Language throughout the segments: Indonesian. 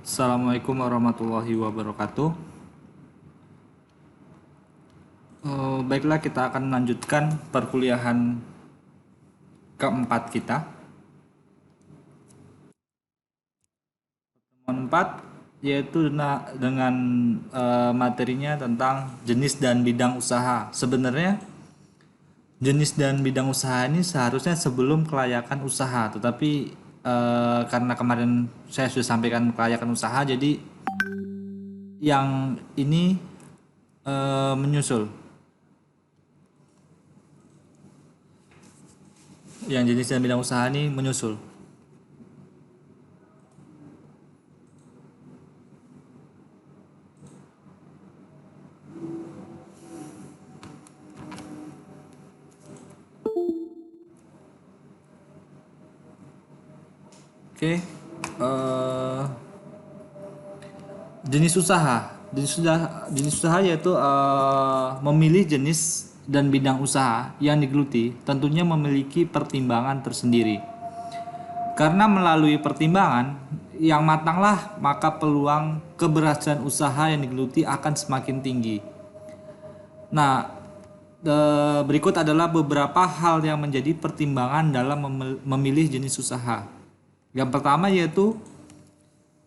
Assalamualaikum warahmatullahi wabarakatuh. Baiklah, kita akan melanjutkan perkuliahan keempat kita. Pertemuan 4 yaitu dengan materinya tentang jenis dan bidang usaha. Sebenarnya jenis dan bidang usaha ini seharusnya sebelum kelayakan usaha, tetapi karena kemarin saya sudah sampaikan kelayakan usaha, jadi yang ini menyusul. Yang jenis dan bidang usaha ini menyusul. Oke. Jenis usaha. Jenis usaha yaitu memilih jenis dan bidang usaha yang digeluti tentunya memiliki pertimbangan tersendiri. Karena melalui pertimbangan yang matanglah, maka peluang keberhasilan usaha yang digeluti akan semakin tinggi. Nah, berikut adalah beberapa hal yang menjadi pertimbangan dalam memilih jenis usaha. Yang pertama yaitu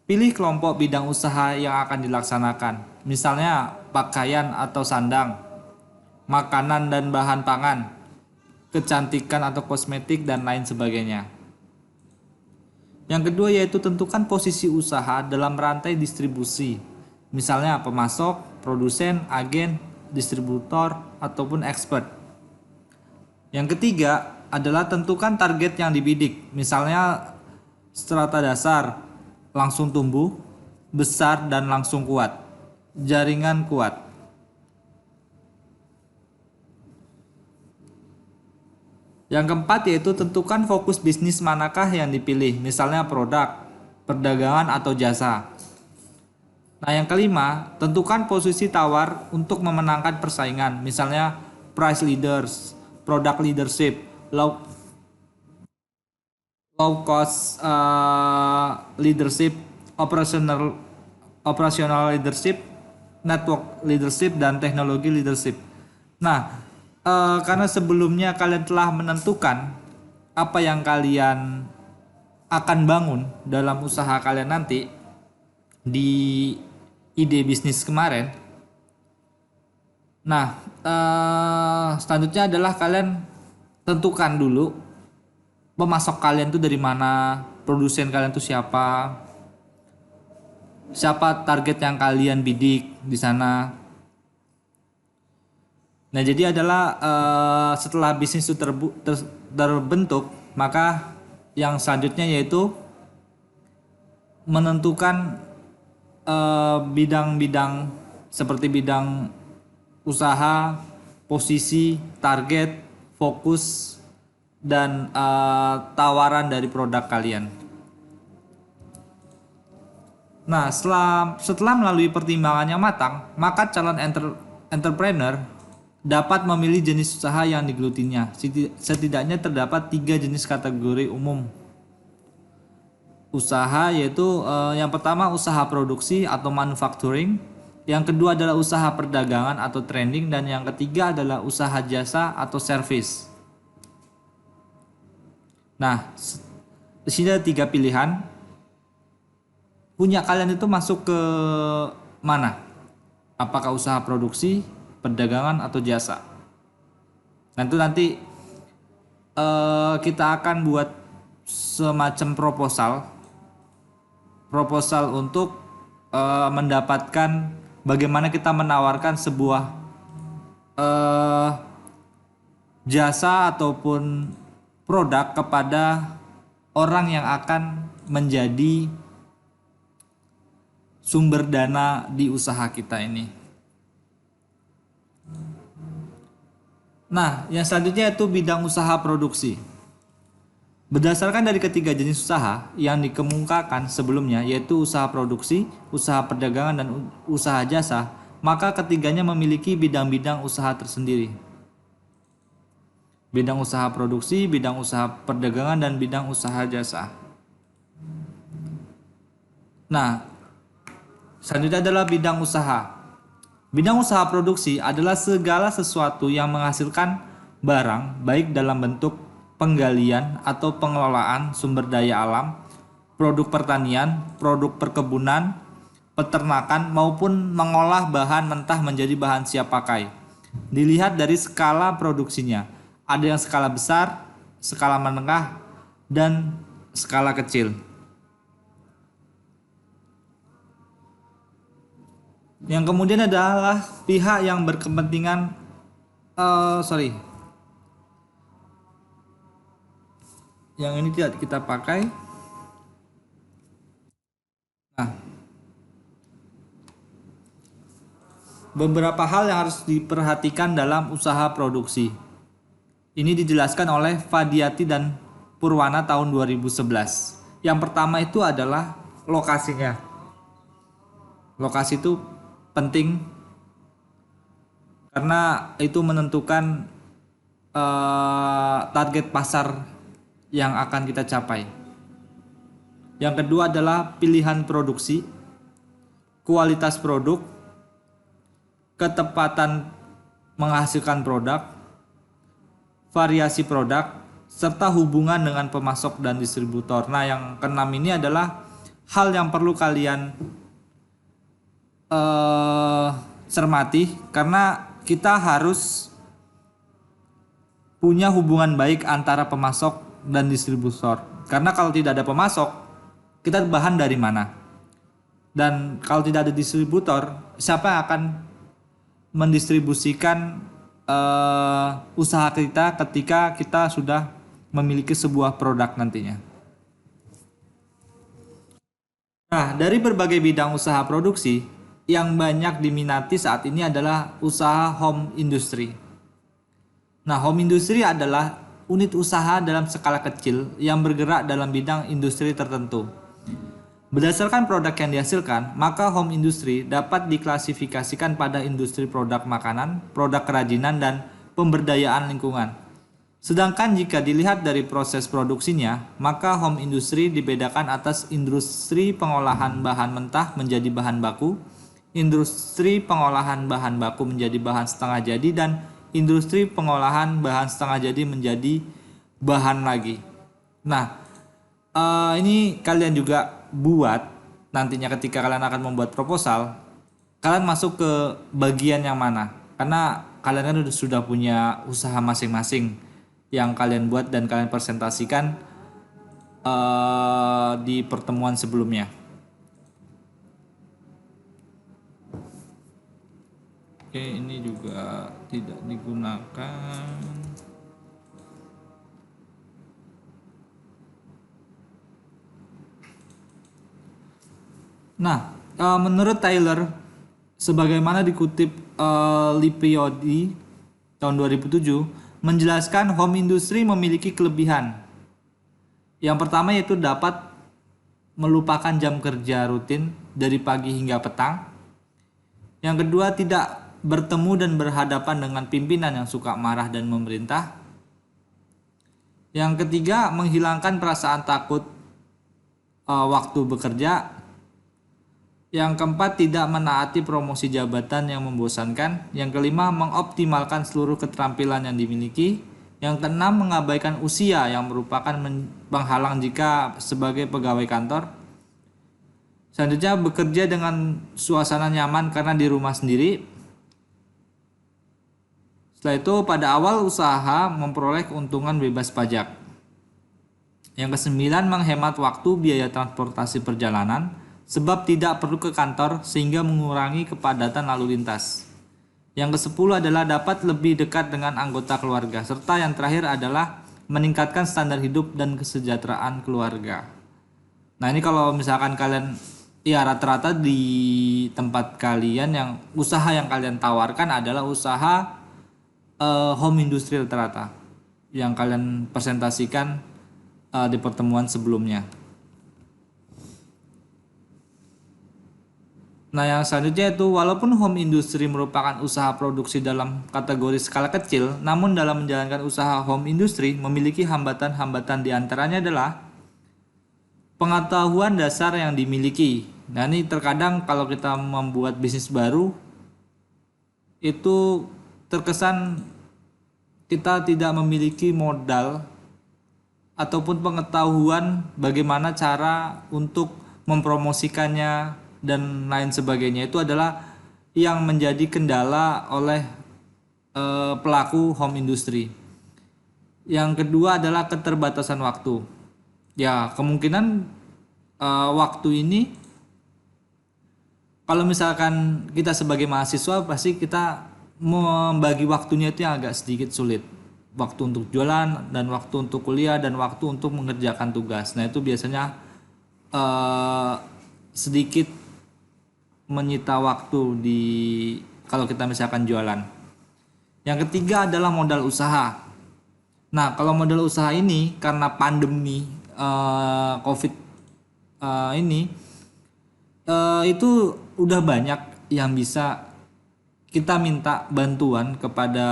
pilih kelompok bidang usaha yang akan dilaksanakan. Misalnya pakaian atau sandang, makanan dan bahan pangan, kecantikan atau kosmetik, dan lain sebagainya. Yang kedua yaitu tentukan posisi usaha dalam rantai distribusi. Misalnya pemasok, produsen, agen, distributor, ataupun expert. Yang ketiga adalah tentukan target yang dibidik. Misalnya strata dasar, langsung tumbuh, besar dan langsung kuat. Jaringan kuat. Yang keempat yaitu tentukan fokus bisnis manakah yang dipilih, misalnya produk, perdagangan atau jasa. Nah, yang kelima, tentukan posisi tawar untuk memenangkan persaingan, misalnya price leaders, product leadership, low cost leadership, operational leadership, network leadership, dan teknologi leadership. Nah, karena sebelumnya kalian telah menentukan apa yang kalian akan bangun dalam usaha kalian nanti di ide bisnis kemarin. Nah, selanjutnya adalah kalian tentukan dulu pemasok kalian tuh dari mana, produsen kalian tuh siapa target yang kalian bidik di sana. Nah, jadi adalah setelah bisnis itu terbentuk, maka yang selanjutnya yaitu menentukan bidang-bidang seperti bidang usaha, posisi, target, fokus, dan tawaran dari produk kalian. Nah, setelah melalui pertimbangan yang matang, maka calon entrepreneur dapat memilih jenis usaha yang digelutinya. Setidaknya terdapat 3 jenis kategori umum usaha, yaitu yang pertama usaha produksi atau manufacturing, yang kedua adalah usaha perdagangan atau trading, dan yang ketiga adalah usaha jasa atau service. Nah, di sini ada 3 pilihan. Punya kalian itu masuk ke mana? Apakah usaha produksi, perdagangan, atau jasa? Nanti kita akan buat semacam proposal untuk mendapatkan bagaimana kita menawarkan sebuah jasa ataupun produk kepada orang yang akan menjadi sumber dana di usaha kita ini. Nah, yang selanjutnya itu bidang usaha produksi. Berdasarkan dari ketiga jenis usaha yang dikemukakan sebelumnya, yaitu usaha produksi, usaha perdagangan, dan usaha jasa, maka ketiganya memiliki bidang-bidang usaha tersendiri. Bidang usaha produksi, bidang usaha perdagangan, dan bidang usaha jasa. Nah, Selanjutnya adalah bidang usaha. Bidang usaha produksi adalah segala sesuatu yang menghasilkan barang baik dalam bentuk penggalian atau pengelolaan sumber daya alam, produk pertanian, produk perkebunan, peternakan maupun mengolah bahan mentah menjadi bahan siap pakai. Dilihat dari skala produksinya. Ada yang skala besar, skala menengah, dan skala kecil. Yang kemudian adalah pihak yang berkepentingan yang ini tidak kita pakai. Nah, beberapa hal yang harus diperhatikan dalam usaha produksi. Ini dijelaskan oleh Fadiati dan Purwana tahun 2011. Yang pertama itu adalah lokasinya. Lokasi itu penting karena itu menentukan target pasar yang akan kita capai. Yang kedua adalah pilihan produksi, kualitas produk, ketepatan menghasilkan produk, variasi produk, serta hubungan dengan pemasok dan distributor. Nah, yang keenam ini adalah hal yang perlu kalian cermati karena kita harus punya hubungan baik antara pemasok dan distributor. Karena kalau tidak ada pemasok, kita bahan dari mana? Dan kalau tidak ada distributor, siapa yang akan mendistribusikan usaha kita ketika kita sudah memiliki sebuah produk nantinya? Nah, dari berbagai bidang usaha produksi, yang banyak diminati saat ini adalah usaha home industry. Nah, home industry adalah unit usaha dalam skala kecil yang bergerak dalam bidang industri tertentu. Berdasarkan produk yang dihasilkan, maka home industry dapat diklasifikasikan pada industri produk makanan, produk kerajinan, dan pemberdayaan lingkungan. Sedangkan jika dilihat dari proses produksinya, maka home industry dibedakan atas industri pengolahan bahan mentah menjadi bahan baku, industri pengolahan bahan baku menjadi bahan setengah jadi, dan industri pengolahan bahan setengah jadi menjadi bahan lagi. Nah, ini kalian juga buat nantinya ketika kalian akan membuat proposal, kalian masuk ke bagian yang mana? Karena kalian kan sudah punya usaha masing-masing yang kalian buat dan kalian presentasikan di pertemuan sebelumnya. Oke, ini juga tidak digunakan. Nah, menurut Taylor, sebagaimana dikutip Lipriodi tahun 2007, menjelaskan home industry memiliki kelebihan. Yang pertama yaitu dapat melupakan jam kerja rutin dari pagi hingga petang. Yang kedua, tidak bertemu dan berhadapan dengan pimpinan yang suka marah dan memerintah. Yang ketiga, menghilangkan perasaan takut waktu bekerja. Yang keempat, tidak menaati promosi jabatan yang membosankan. Yang kelima, mengoptimalkan seluruh keterampilan yang dimiliki. Yang keenam, mengabaikan usia yang merupakan penghalang jika sebagai pegawai kantor. Selanjutnya, bekerja dengan suasana nyaman karena di rumah sendiri. Setelah itu, pada awal usaha memperoleh keuntungan bebas pajak. Yang kesembilan, menghemat waktu biaya transportasi perjalanan sebab tidak perlu ke kantor sehingga mengurangi kepadatan lalu lintas. Yang kesepuluh adalah dapat lebih dekat dengan anggota keluarga. Serta yang terakhir adalah meningkatkan standar hidup dan kesejahteraan keluarga. Nah, ini kalau misalkan kalian rata-rata di tempat kalian yang usaha yang kalian tawarkan adalah usaha home industry rata-rata yang kalian presentasikan di pertemuan sebelumnya. Nah, yang selanjutnya itu walaupun home industry merupakan usaha produksi dalam kategori skala kecil, namun dalam menjalankan usaha home industry memiliki hambatan-hambatan, diantaranya adalah pengetahuan dasar yang dimiliki. Nah, ini terkadang kalau kita membuat bisnis baru itu terkesan kita tidak memiliki modal ataupun pengetahuan bagaimana cara untuk mempromosikannya dan lain sebagainya. Itu adalah yang menjadi kendala oleh pelaku home industry. Yang kedua adalah keterbatasan waktu. Ya, kemungkinan waktu ini kalau misalkan kita sebagai mahasiswa pasti kita membagi waktunya itu yang agak sedikit sulit. Waktu untuk jualan dan waktu untuk kuliah dan waktu untuk mengerjakan tugas. Nah, itu biasanya sedikit menyita waktu di kalau kita misalkan jualan. Yang ketiga adalah modal usaha. Nah, kalau modal usaha ini karena pandemi COVID ini itu udah banyak yang bisa kita minta bantuan kepada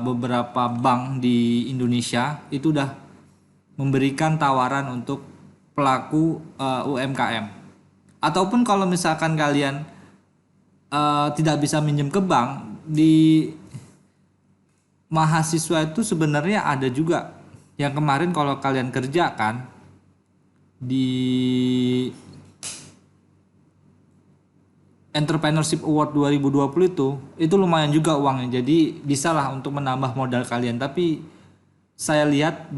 beberapa bank di Indonesia, itu udah memberikan tawaran untuk pelaku UMKM. Ataupun kalau misalkan kalian tidak bisa minjem ke bank, di mahasiswa itu sebenarnya ada juga yang kemarin kalau kalian kerjakan di Entrepreneurship Award 2020 itu lumayan juga uangnya. Jadi bisalah untuk menambah modal kalian. Tapi saya lihat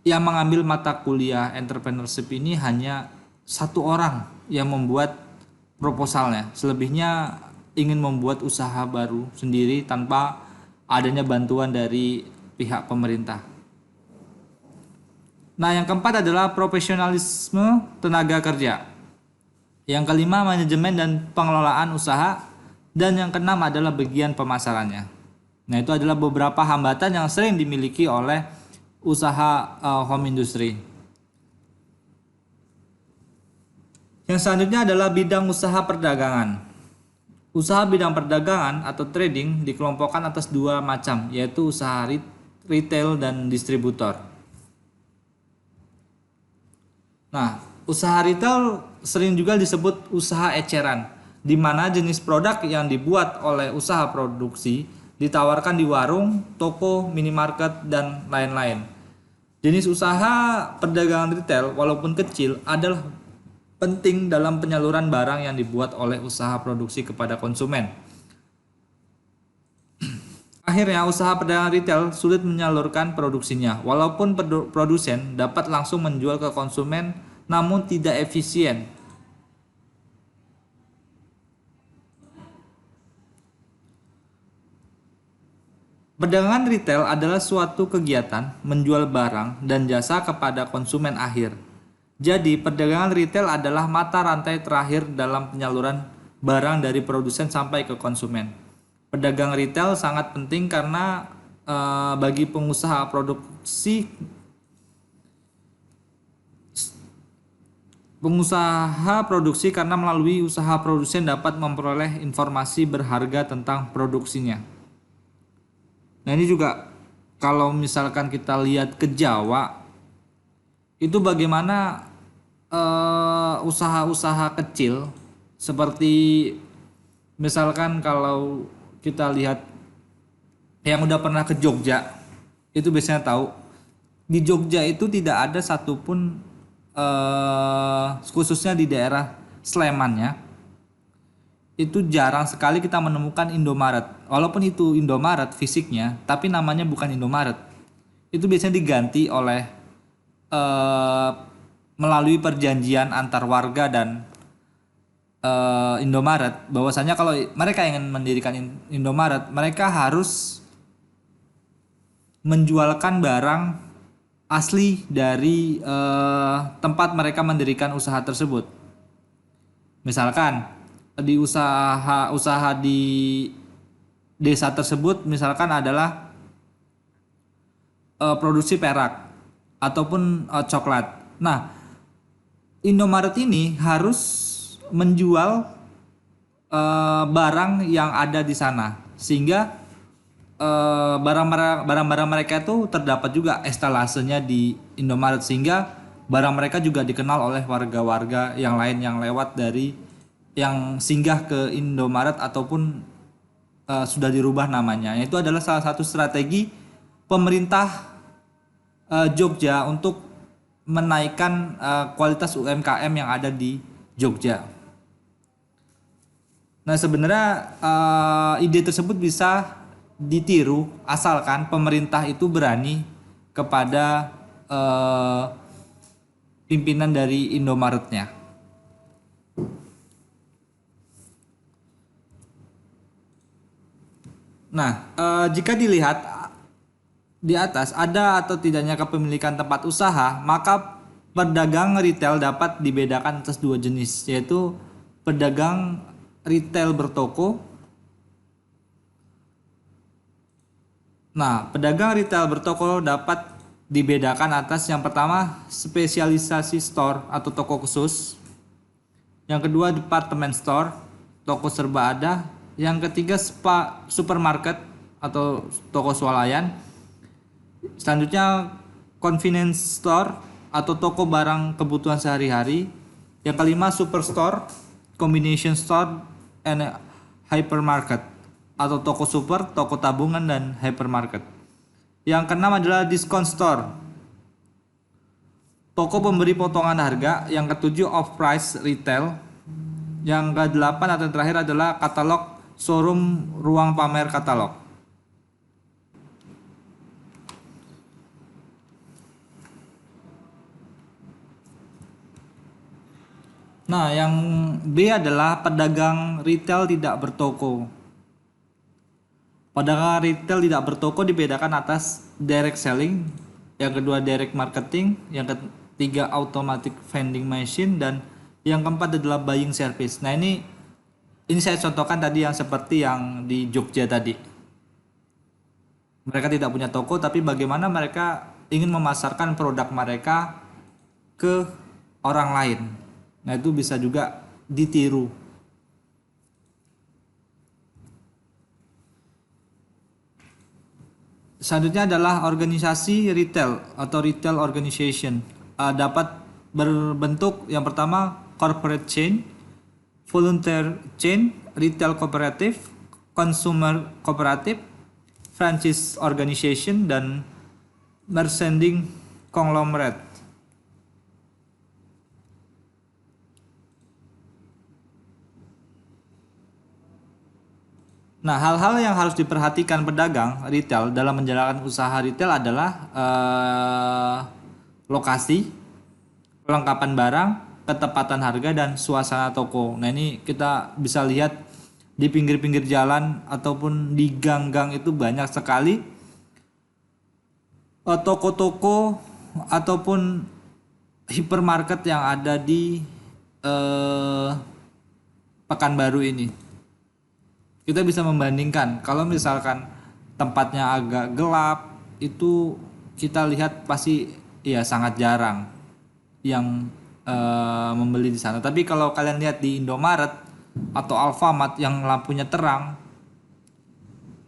yang mengambil mata kuliah entrepreneurship ini hanya satu orang yang membuat proposalnya. Selebihnya ingin membuat usaha baru sendiri tanpa adanya bantuan dari pihak pemerintah. Nah, yang keempat adalah profesionalisme tenaga kerja. Yang kelima, manajemen dan pengelolaan usaha. Dan yang keenam adalah bagian pemasarannya. Nah, itu adalah beberapa hambatan yang sering dimiliki oleh usaha home industry. Yang selanjutnya adalah bidang usaha perdagangan. Usaha bidang perdagangan atau trading dikelompokkan atas dua macam, yaitu usaha retail dan distributor. Nah, usaha retail sering juga disebut usaha eceran, di mana jenis produk yang dibuat oleh usaha produksi ditawarkan di warung, toko, minimarket, dan lain-lain. Jenis usaha perdagangan retail walaupun kecil adalah penting dalam penyaluran barang yang dibuat oleh usaha produksi kepada konsumen. Akhirnya usaha perdagangan retail sulit menyalurkan produksinya, walaupun produsen dapat langsung menjual ke konsumen namun tidak efisien. Perdagangan retail adalah suatu kegiatan menjual barang dan jasa kepada konsumen akhir. Jadi, perdagangan retail adalah mata rantai terakhir dalam penyaluran barang dari produsen sampai ke konsumen. Pedagang retail sangat penting karena bagi pengusaha produksi karena melalui usaha produsen dapat memperoleh informasi berharga tentang produksinya. Nah, ini juga kalau misalkan kita lihat ke Jawa, itu bagaimana usaha-usaha kecil seperti misalkan kalau kita lihat yang udah pernah ke Jogja, itu biasanya tahu di Jogja itu tidak ada satupun khususnya di daerah Slemannya, itu jarang sekali kita menemukan Indomaret. Walaupun itu Indomaret fisiknya, tapi namanya bukan Indomaret. Itu biasanya diganti oleh melalui perjanjian antar warga dan Indomaret, bahwasanya kalau mereka ingin mendirikan Indomaret, mereka harus menjualkan barang asli dari tempat mereka mendirikan usaha tersebut. Misalkan di usaha di desa tersebut misalkan adalah produksi perak ataupun coklat. Nah, Indomaret ini harus menjual barang yang ada di sana, sehingga barang-barang mereka itu terdapat juga estalasenya di Indomaret, sehingga barang mereka juga dikenal oleh warga-warga yang lain yang lewat dari yang singgah ke Indomaret ataupun sudah dirubah namanya. Itu adalah salah satu strategi pemerintah Jogja untuk menaikkan kualitas UMKM yang ada di Jogja. Nah, sebenarnya ide tersebut bisa ditiru asalkan pemerintah itu berani kepada pimpinan dari Indomaretnya. Nah, jika dilihat di atas ada atau tidaknya kepemilikan tempat usaha, maka pedagang retail dapat dibedakan atas dua jenis, yaitu pedagang retail bertoko. Nah, pedagang retail bertoko dapat dibedakan atas yang pertama spesialisasi store atau toko khusus, yang kedua department store, toko serba ada, yang ketiga supermarket atau toko swalayan, selanjutnya convenience store atau toko barang kebutuhan sehari-hari, yang kelima superstore, combination store, and hypermarket atau toko super, toko tabungan, dan hypermarket. Yang keenam adalah discount store, toko pemberi potongan harga. Yang ketujuh off price retail. Yang kedelapan atau yang terakhir adalah katalog showroom, ruang pamer katalog. Nah, yang B adalah pedagang retail tidak bertoko. Pedagang retail tidak bertoko dibedakan atas direct selling, yang kedua direct marketing, yang ketiga automatic vending machine, dan yang keempat adalah buying service. Nah, ini saya contohkan tadi yang seperti yang di Jogja tadi. Mereka tidak punya toko, tapi bagaimana mereka ingin memasarkan produk mereka ke orang lain. Nah, itu bisa juga ditiru. Selanjutnya adalah organisasi retail atau retail organization. Dapat berbentuk yang pertama corporate chain, volunteer chain, retail cooperative, consumer cooperative, franchise organization, dan merchandising conglomerate. Nah, hal-hal yang harus diperhatikan pedagang retail dalam menjalankan usaha retail adalah lokasi, kelengkapan barang, ketepatan harga, dan suasana toko. Nah, ini kita bisa lihat di pinggir-pinggir jalan ataupun di gang-gang itu banyak sekali toko-toko ataupun hipermarket yang ada di Pekanbaru ini. Kita bisa membandingkan, kalau misalkan tempatnya agak gelap, itu kita lihat pasti ya sangat jarang yang membeli di sana. Tapi kalau kalian lihat di Indomaret atau Alfamart yang lampunya terang,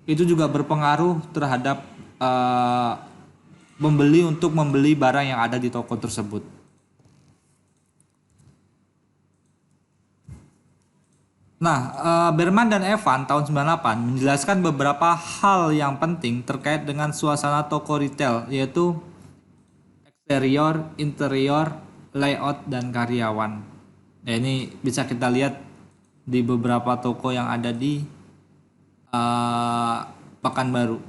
itu juga berpengaruh terhadap pembeli untuk membeli barang yang ada di toko tersebut. Nah, Berman dan Evan tahun 98 menjelaskan beberapa hal yang penting terkait dengan suasana toko retail, yaitu eksterior, interior, layout, dan karyawan. Nah, ini bisa kita lihat di beberapa toko yang ada di Pekanbaru.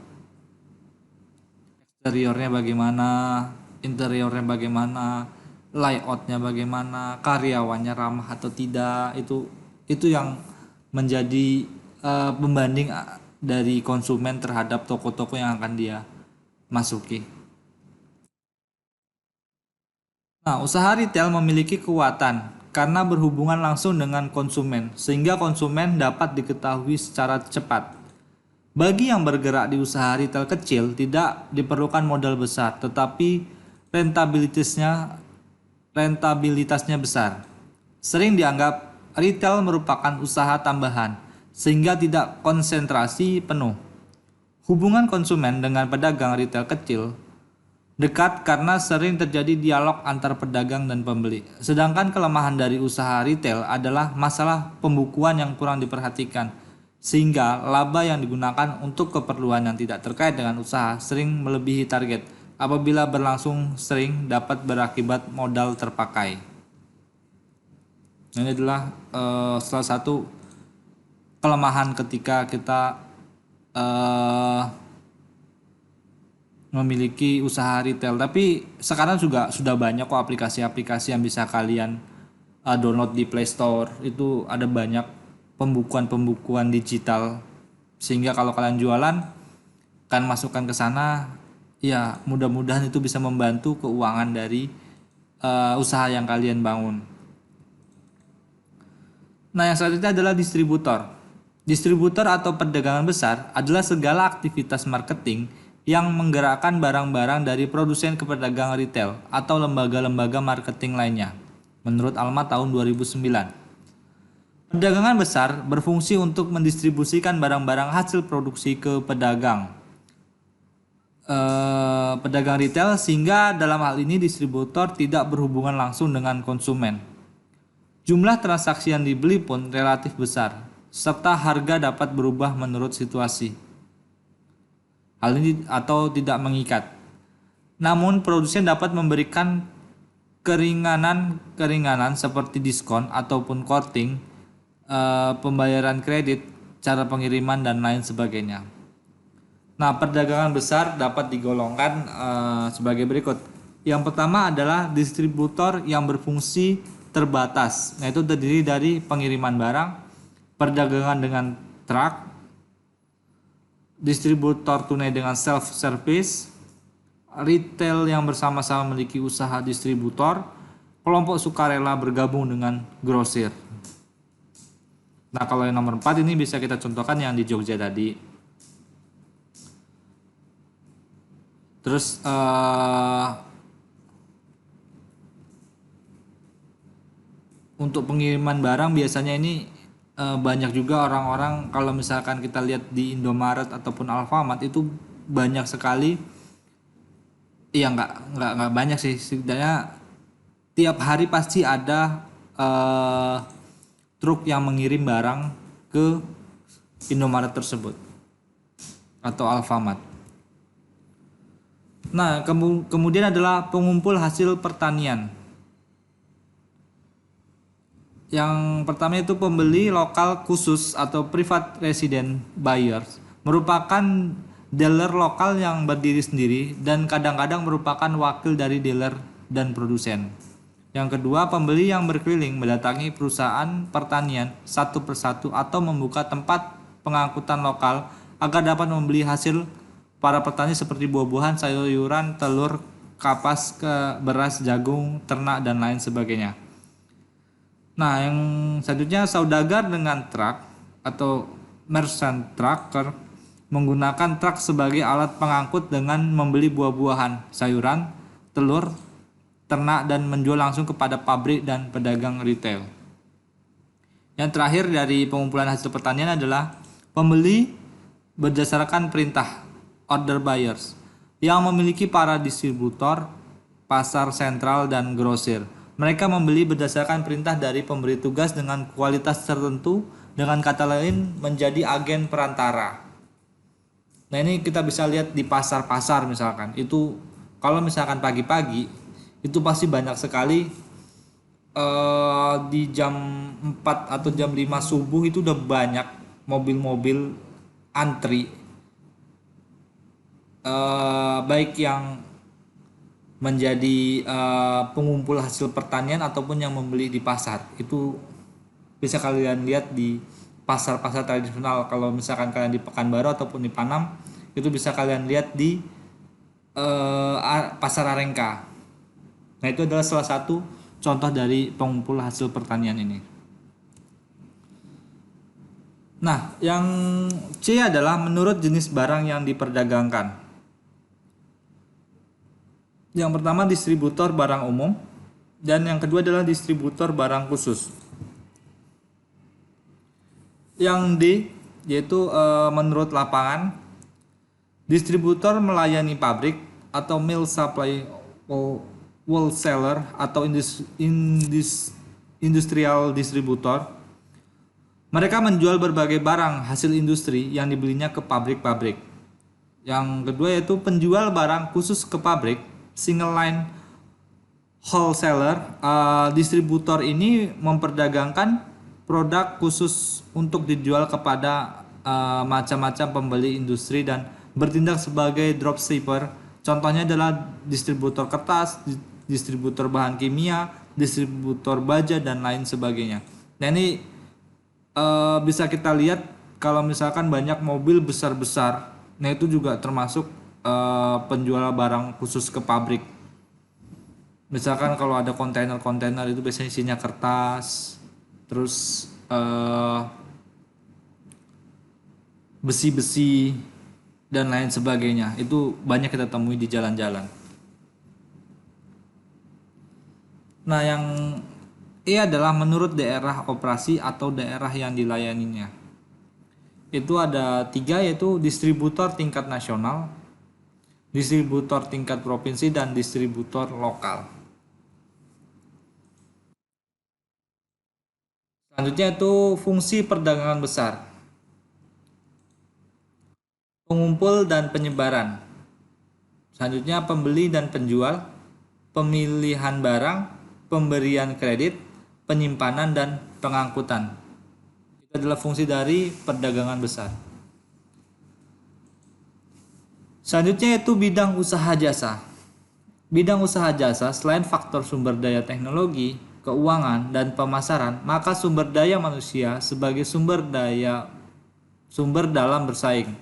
Eksteriornya bagaimana, interiornya bagaimana, layoutnya bagaimana, karyawannya ramah atau tidak, itu yang menjadi pembanding dari konsumen terhadap toko-toko yang akan dia masuki. Nah, usaha retail memiliki kekuatan karena berhubungan langsung dengan konsumen, sehingga konsumen dapat diketahui secara cepat. Bagi yang bergerak di usaha retail kecil, tidak diperlukan modal besar, tetapi rentabilitasnya besar. Sering dianggap retail merupakan usaha tambahan, sehingga tidak konsentrasi penuh. Hubungan konsumen dengan pedagang retail kecil Dekat karena sering terjadi dialog antar pedagang dan pembeli. Sedangkan kelemahan dari usaha retail adalah masalah pembukuan yang kurang diperhatikan, sehingga laba yang digunakan untuk keperluan yang tidak terkait dengan usaha sering melebihi target. Apabila berlangsung sering dapat berakibat modal terpakai. Ini adalah salah satu kelemahan ketika kita memiliki usaha retail. Tapi sekarang juga sudah banyak kok aplikasi-aplikasi yang bisa kalian download di Play Store. Itu ada banyak pembukuan-pembukuan digital, sehingga kalau kalian jualan kan masukkan ke sana, ya mudah-mudahan itu bisa membantu keuangan dari usaha yang kalian bangun. Nah, yang selanjutnya adalah distributor. Distributor atau perdagangan besar adalah segala aktivitas marketing yang menggerakkan barang-barang dari produsen ke pedagang retail atau lembaga-lembaga marketing lainnya. Menurut Alma tahun 2009. Perdagangan besar berfungsi untuk mendistribusikan barang-barang hasil produksi ke pedagang retail, sehingga dalam hal ini distributor tidak berhubungan langsung dengan konsumen. Jumlah transaksi yang dibeli pun relatif besar, serta harga dapat berubah menurut situasi. Hal ini atau tidak mengikat. Namun produsen dapat memberikan keringanan seperti diskon ataupun korting, pembayaran kredit, cara pengiriman dan lain sebagainya. Nah, perdagangan besar dapat digolongkan sebagai berikut. Yang pertama adalah distributor yang berfungsi terbatas. Nah, itu terdiri dari pengiriman barang, perdagangan dengan truk, distributor tunai dengan self-service, retail yang bersama-sama memiliki usaha distributor, kelompok sukarela bergabung dengan grosir. Nah, kalau yang nomor 4 ini bisa kita contohkan yang di Jogja tadi. Terus untuk pengiriman barang biasanya ini banyak juga orang-orang, kalau misalkan kita lihat di Indomaret ataupun Alfamart itu banyak sekali. Iya, nggak banyak sih, setidaknya tiap hari pasti ada truk yang mengirim barang ke Indomaret tersebut atau Alfamart. Nah, kemudian adalah pengumpul hasil pertanian. Yang pertama itu pembeli lokal khusus atau private resident buyers, merupakan dealer lokal yang berdiri sendiri dan kadang-kadang merupakan wakil dari dealer dan produsen. Yang kedua, pembeli yang berkeliling mendatangi perusahaan pertanian satu persatu atau membuka tempat pengangkutan lokal agar dapat membeli hasil para petani seperti buah-buahan, sayuran, telur, kapas, beras, jagung, ternak dan lain sebagainya. Nah, yang selanjutnya saudagar dengan truk atau merchant trucker menggunakan truk sebagai alat pengangkut dengan membeli buah-buahan, sayuran, telur, ternak dan menjual langsung kepada pabrik dan pedagang retail. Yang terakhir dari pengumpulan hasil pertanian adalah pembeli berdasarkan perintah, order buyers, yang memiliki para distributor, pasar sentral dan grosir. Mereka membeli berdasarkan perintah dari pemberi tugas dengan kualitas tertentu, dengan kata lain menjadi agen perantara. Nah, ini kita bisa lihat di pasar-pasar misalkan. Itu kalau misalkan pagi-pagi itu pasti banyak sekali di jam 4 atau jam 5 subuh itu udah banyak mobil-mobil antri, baik yang menjadi pengumpul hasil pertanian ataupun yang membeli di pasar. Itu bisa kalian lihat di pasar-pasar tradisional. Kalau misalkan kalian di Pekanbaru ataupun di Panam, itu bisa kalian lihat di pasar Arengka. Nah, itu adalah salah satu contoh dari pengumpul hasil pertanian ini. Nah, yang C adalah menurut jenis barang yang diperdagangkan. Yang pertama distributor barang umum, dan yang kedua adalah distributor barang khusus. Yang D yaitu menurut lapangan, distributor melayani pabrik atau mill supply wholesaler atau industrial distributor. Mereka menjual berbagai barang hasil industri yang dibelinya ke pabrik-pabrik. Yang kedua yaitu penjual barang khusus ke pabrik, single line wholesaler. Distributor ini memperdagangkan produk khusus untuk dijual kepada macam-macam pembeli industri dan bertindak sebagai dropshipper. Contohnya adalah distributor kertas, distributor bahan kimia, distributor baja dan lain sebagainya. Nah ini bisa kita lihat kalau misalkan banyak mobil besar-besar, nah itu juga termasuk penjual barang khusus ke pabrik. Misalkan kalau ada kontainer-kontainer itu biasanya isinya kertas, terus besi-besi dan lain sebagainya. Itu banyak kita temui di jalan-jalan. Nah, yang ini adalah menurut daerah operasi atau daerah yang dilayaninya. Itu ada 3 yaitu distributor tingkat nasional, distributor tingkat provinsi, dan distributor lokal. Selanjutnya itu fungsi perdagangan besar. Pengumpul dan penyebaran. Selanjutnya pembeli dan penjual, pemilihan barang, pemberian kredit, penyimpanan dan pengangkutan. Itu adalah fungsi dari perdagangan besar. Selanjutnya itu bidang usaha jasa. Bidang usaha jasa selain faktor sumber daya teknologi, keuangan, dan pemasaran, maka sumber daya manusia sebagai sumber dalam bersaing.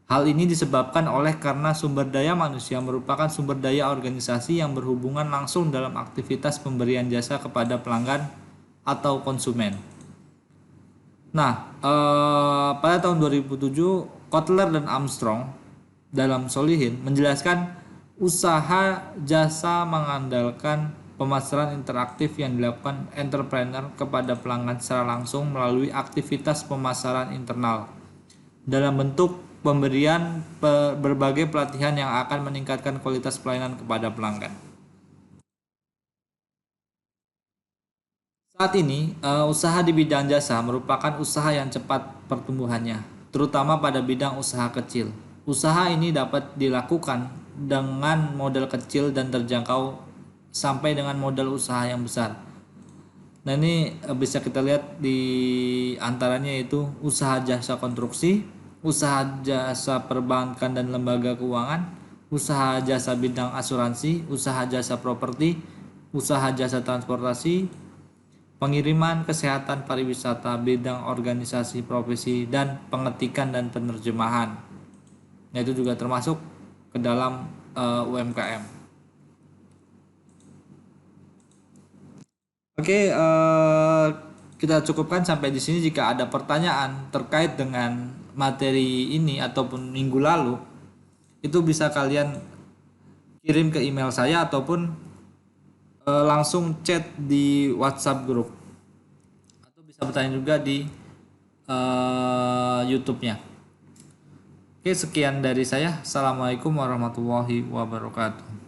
Hal ini disebabkan oleh karena sumber daya manusia merupakan sumber daya organisasi yang berhubungan langsung dalam aktivitas pemberian jasa kepada pelanggan atau konsumen. Nah, pada tahun 2007, Kotler dan Armstrong dalam Solihin menjelaskan usaha jasa mengandalkan pemasaran interaktif yang dilakukan entrepreneur kepada pelanggan secara langsung melalui aktivitas pemasaran internal dalam bentuk pemberian berbagai pelatihan yang akan meningkatkan kualitas pelayanan kepada pelanggan. Saat ini, usaha di bidang jasa merupakan usaha yang cepat pertumbuhannya, terutama pada bidang usaha kecil. Usaha ini dapat dilakukan dengan modal kecil dan terjangkau sampai dengan modal usaha yang besar. Nah ini bisa kita lihat di antaranya yaitu usaha jasa konstruksi, usaha jasa perbankan dan lembaga keuangan, usaha jasa bidang asuransi, usaha jasa properti, usaha jasa transportasi, pengiriman, kesehatan, pariwisata, bidang organisasi profesi, dan pengetikan dan penerjemahan. Nah itu juga termasuk ke dalam UMKM. Oke, kita cukupkan sampai di sini. Jika ada pertanyaan terkait dengan materi ini ataupun minggu lalu, itu bisa kalian kirim ke email saya ataupun langsung chat di WhatsApp grup, atau bisa bertanya juga di YouTube-nya. Oke, sekian dari saya. Assalamualaikum warahmatullahi wabarakatuh.